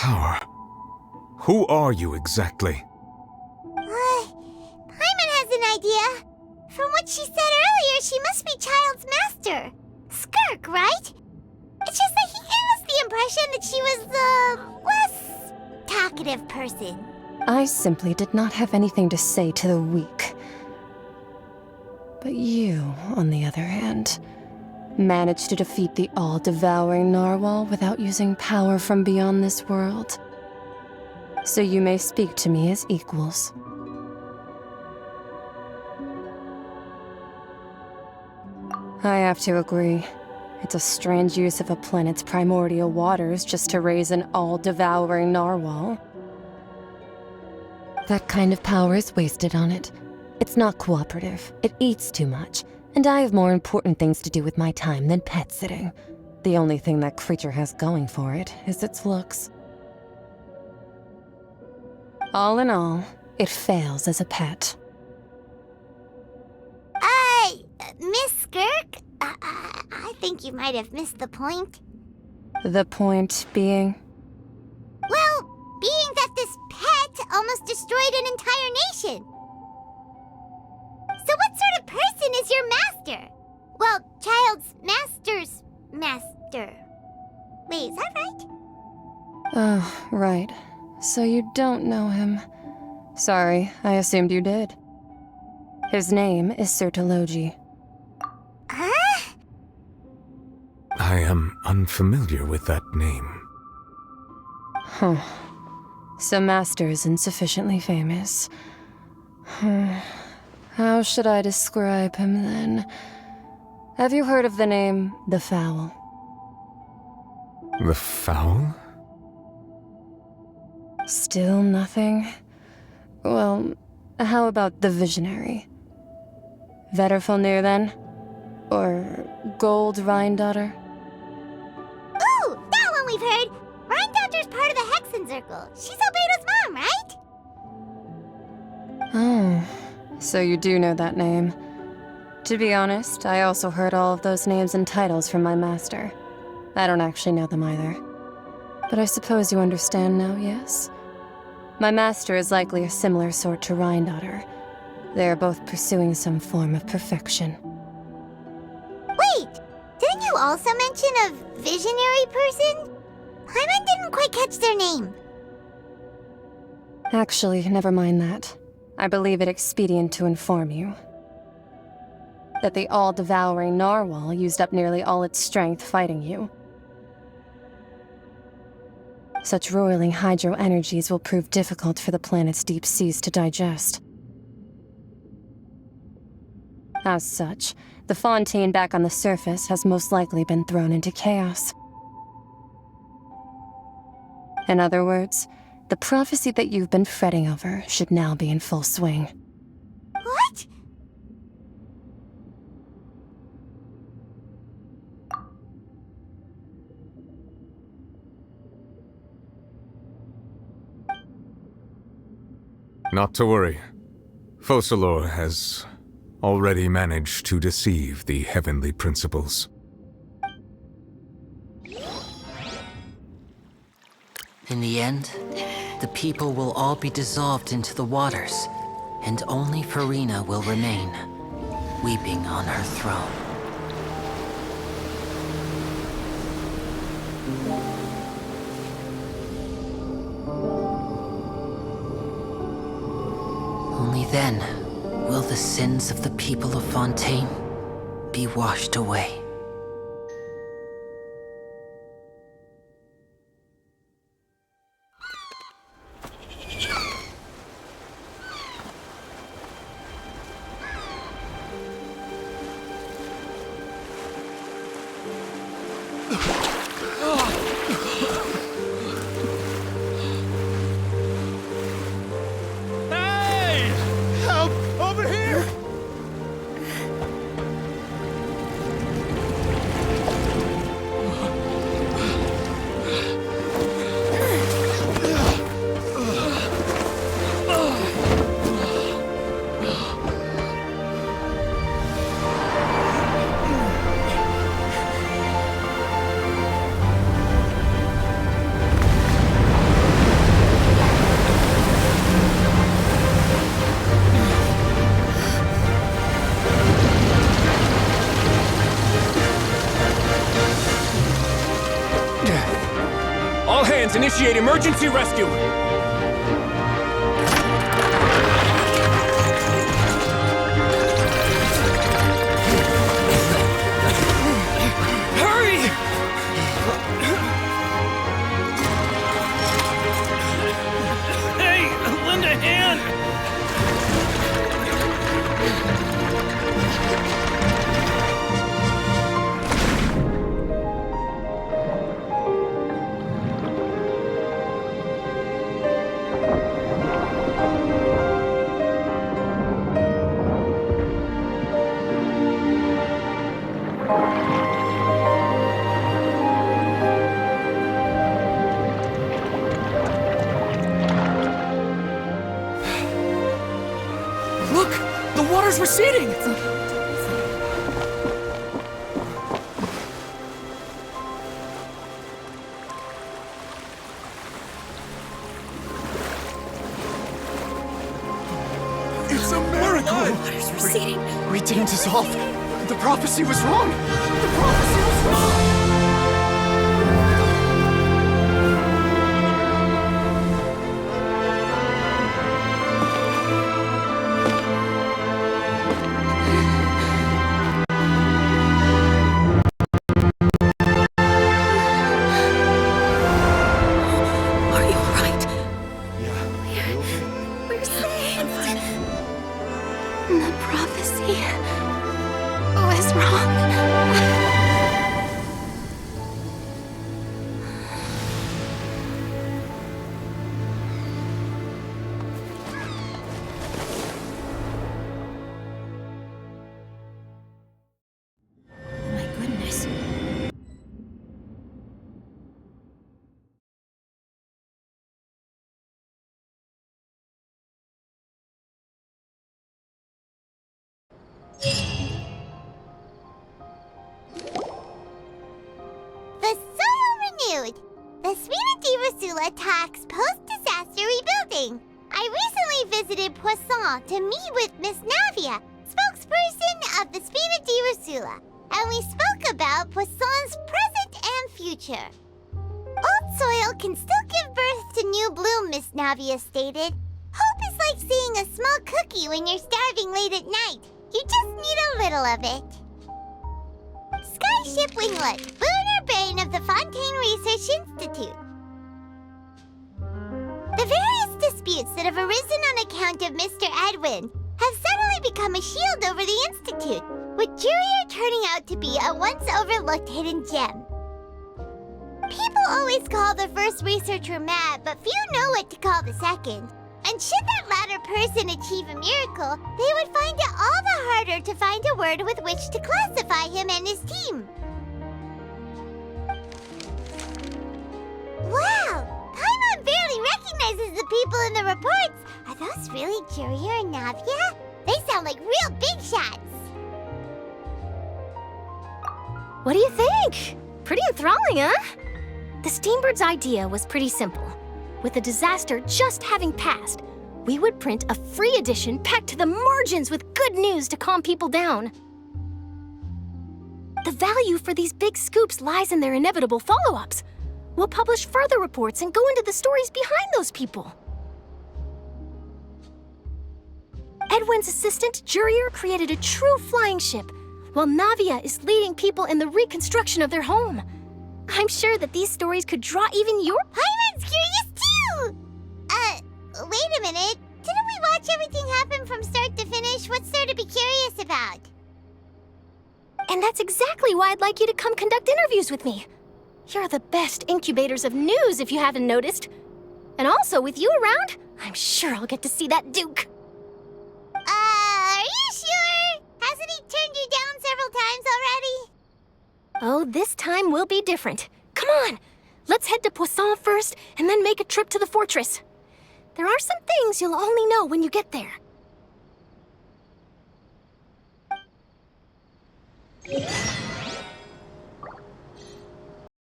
power. Who are you exactly? Paimon has an idea. From what she said earlier, she must be Child's master. Skirk, right? It's just that he gave us the impression that she was the less talkative person. I simply did not have anything to say to the weak. But you, on the other hand, managed to defeat the all-devouring narwhal without using power from beyond this world. So you may speak to me as equals. I have to agree. It's a strange use of a planet's primordial waters just to raise an all-devouring narwhal. That kind of power is wasted on it. It's not cooperative. It eats too much. And I have more important things to do with my time than pet sitting. The only thing that creature has going for it is its looks. All in all, it fails as a pet. Miss Skirk? I think you might have missed the point. The point being? Well, being that this pet almost destroyed an entire nation. So what sort of person is your master? Well, Child's master's master. Wait, is that right? Oh, right. So you don't know him. Sorry, I assumed you did. His name is Sertologi. Huh? I am unfamiliar with that name. Huh. So Master isn't sufficiently famous. How should I describe him then? Have you heard of the name The Fowl? The Fowl? Still nothing? Well, how about the Visionary? Vetterfalnir then? Or Gold Rhindaughter? Ooh, that one we've heard! Rhindaughter's part of the Hexenzirkel. She's Albedo's mom, right? Oh, so you do know that name. To be honest, I also heard all of those names and titles from my master. I don't actually know them either. But I suppose you understand now, yes? My master is likely a similar sort to Rhindaughter. They are both pursuing some form of perfection. Wait, didn't you also mention a visionary person? Paimon didn't quite catch their name. Actually, never mind that. I believe it expedient to inform you that the all-devouring narwhal used up nearly all its strength fighting you. Such roiling hydro energies will prove difficult for the planet's deep seas to digest. As such, the Fontaine back on the surface has most likely been thrown into chaos. In other words, the prophecy that you've been fretting over should now be in full swing. What? Not to worry. Focalor has already managed to deceive the heavenly principles. In the end, the people will all be dissolved into the waters, and only Furina will remain, weeping on her throne. Only then will the sins of the people of Fontaine be washed away. Scans, initiate emergency rescue! Hurry! Hey, lend a hand! Look! The water's receding! It's a miracle! Water's receding. We didn't dissolve. The prophecy was wrong. The prophecy was wrong. Are you alright? Yeah. We're safe. The prophecy was wrong. Oh my goodness. The soil renewed. The Spina di Rosula talks post-disaster rebuilding. I recently visited Poisson to meet with Miss Navia, spokesperson of the Spina di Rosula, and we spoke about Poisson's present and future. Old soil can still give birth to new bloom, Miss Navia stated. Hope is like seeing a small cookie when you're starving late at night. You just need a little of it. Skyship Winglet, lunar brain of the Fontaine Research Institute. The various disputes that have arisen on account of Mr. Edwin have suddenly become a shield over the Institute, with Jurier turning out to be a once overlooked hidden gem. People always call the first researcher mad, but few know what to call the second. And should that latter person achieve a miracle, they would find it all the harder to find a word with which to classify him and his team. Wow! Paimon barely recognizes the people in the reports. Are those really Jurier and Navia? They sound like real big shots. What do you think? Pretty enthralling, huh? The Steambird's idea was pretty simple. With the disaster just having passed, we would print a free edition packed to the margins with good news to calm people down. The value for these big scoops lies in their inevitable follow-ups. We'll publish further reports and go into the stories behind those people. Edwin's assistant, Jurier, created a true flying ship, while Navia is leading people in the reconstruction of their home. I'm sure that these stories could draw even your... Paimon's curious too! Wait a minute. Didn't we watch everything happen from start to finish? What's there to be curious about? And that's exactly why I'd like you to come conduct interviews with me. You're the best incubators of news, if you haven't noticed. And also, with you around, I'm sure I'll get to see that Duke. Are you sure? Hasn't he turned you down several times already? Oh, this time will be different. Come on, let's head to Poisson first, and then make a trip to the fortress. There are some things you'll only know when you get there.